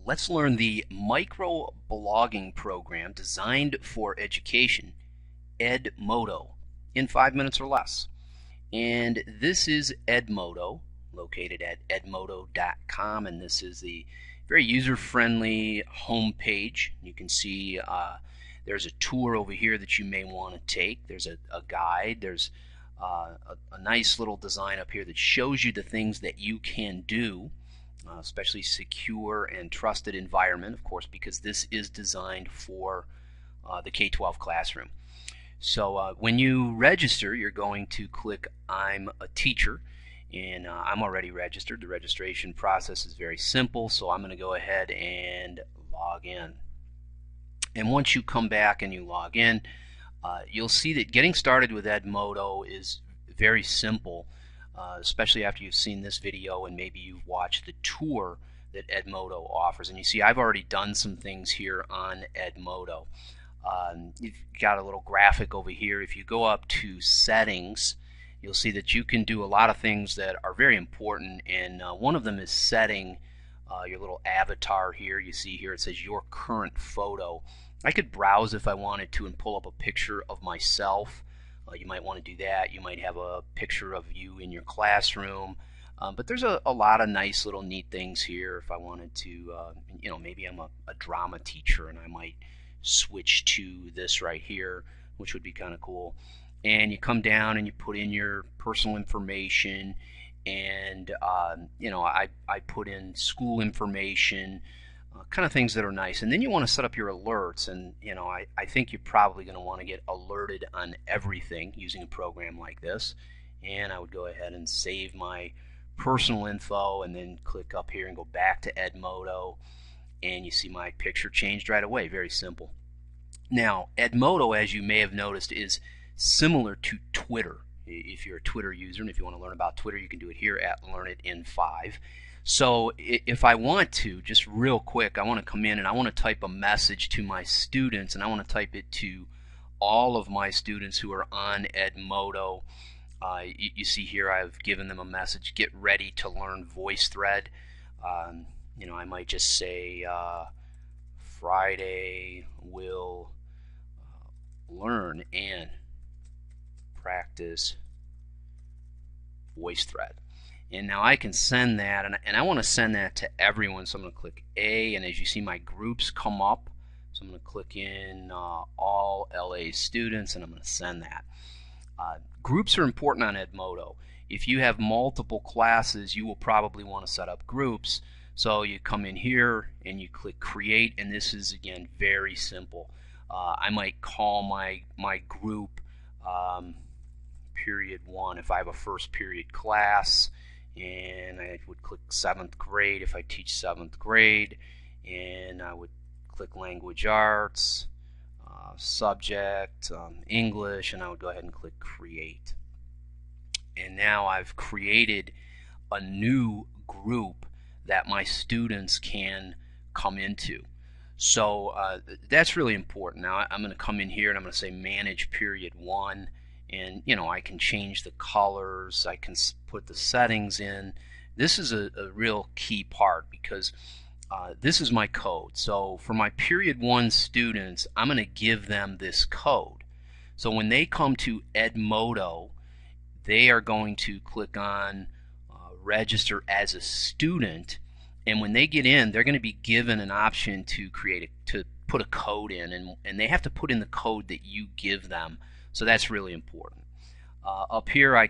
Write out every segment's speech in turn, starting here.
let's learn the microblogging program designed for education, Edmodo, in 5 minutes or less. And this is Edmodo, located at edmodo.com, and this is the very user-friendly home page. You can see there's a tour over here that you may want to take. There's a guide. There's a nice little design up here that shows you the things that you can do, especially secure and trusted environment, of course, because this is designed for the K-12 classroom. So when you register, you're going to click I'm a teacher, and I'm already registered. The registration process is very simple, so I'm going to go ahead and log in. And once you come back and you log in, you'll see that getting started with Edmodo is very simple, especially after you've seen this video and maybe you've watched the tour that Edmodo offers. And you see I've already done some things here on Edmodo. You've got a little graphic over here. If you go up to settings, you'll see that you can do a lot of things that are very important, and one of them is setting your little avatar here. You see here it says your current photo. I could browse if I wanted to and pull up a picture of myself. You might want to do that. You might have a picture of you in your classroom. But there's a lot of nice little neat things here. If I wanted to, maybe I'm a drama teacher and I might switch to this right here, which would be kind of cool. And you come down and you put in your personal information, and I put in school information, kind of things that are nice. And then you want to set up your alerts, and I think you're probably going to want to get alerted on everything using a program like this. And I would go ahead and save my personal info and then click up here and go back to Edmodo, and you see my picture changed right away. Very simple. Now Edmodo, as you may have noticed, is similar to Twitter. If you're a Twitter user, and if you want to learn about Twitter, you can do it here at Learn It in 5. So if I want to, just real quick, I want to come in and I want to type a message to my students, and I want to type it to all of my students who are on Edmodo. You see here I've given them a message, get ready to learn VoiceThread. I might just say Friday will learn and practice VoiceThread. And now I can send that, and I want to send that to everyone, so I'm going to click A, and as you see my groups come up, so I'm going to click in all LA students, and I'm going to send that. Groups are important on Edmodo. If you have multiple classes, you will probably want to set up groups. So you come in here and you click create, and this is again very simple. I might call my group period 1 if I have a first period class, and I would click 7th grade if I teach 7th grade, and I would click language arts, subject, English, and I would go ahead and click create. And now I've created a new group that my students can come into. So that's really important. Now I'm going to come in here and I'm going to say manage period 1, and I can change the colors, I can put the settings in. This is a real key part, because this is my code. So for my period 1 students, I'm going to give them this code. So when they come to Edmodo, they are going to click on register as a student, and when they get in, they're going to be given an option to put a code in, and they have to put in the code that you give them. So that's really important. Up here I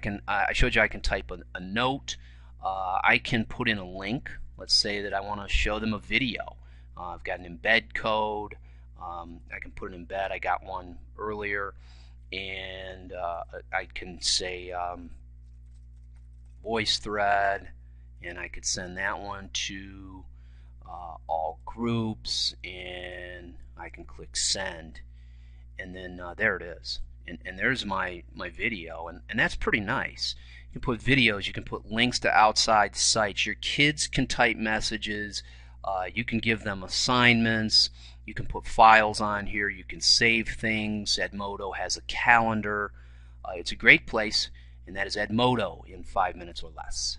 showed you I can type a note. I can put in a link. Let's say that I want to show them a video. I've got an embed code. I can put an embed. I got one earlier, and I can say VoiceThread, and I could send that one to all groups, and I can click send, and then there it is, and there's my video, and that's pretty nice. You can put videos, you can put links to outside sites, your kids can type messages, you can give them assignments, you can put files on here, you can save things. Edmodo has a calendar. It's a great place, and that is Edmodo in 5 minutes or less.